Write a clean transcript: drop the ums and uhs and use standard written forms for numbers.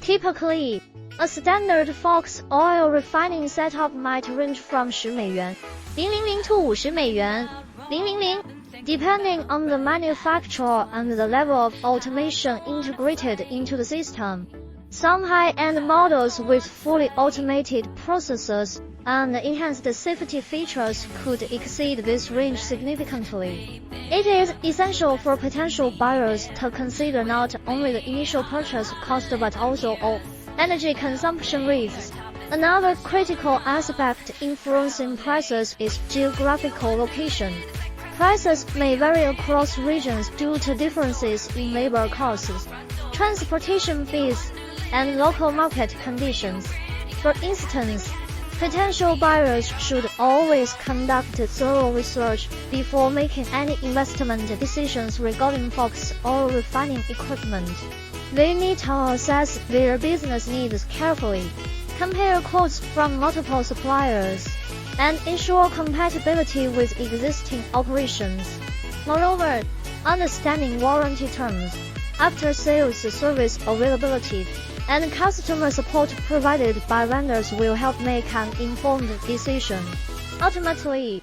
Typically, a standard Fox oil refining setup might range from 10 美元 000 to 50 美元 000, depending on the manufacturer and the level of automation integrated into the system. Some high-end models with fully automated processors and enhanced safety features could exceed this range significantly. It is essential for potential buyers to consider not only the initial purchase cost but also all energy consumption risks. Another critical aspect influencing prices is geographical location. Prices may vary across regions due to differences in labor costs, transportation fees, and local market conditions. For instance, potential buyers should always conduct thorough research before making any investment decisions regarding Fox oil refining equipment. They need to assess their business needs carefully, compare quotes from multiple suppliers, and ensure compatibility with existing operations. Moreover, understanding warranty terms, after-sales service availability, and customer support provided by vendors will help make an informed decision. Ultimately,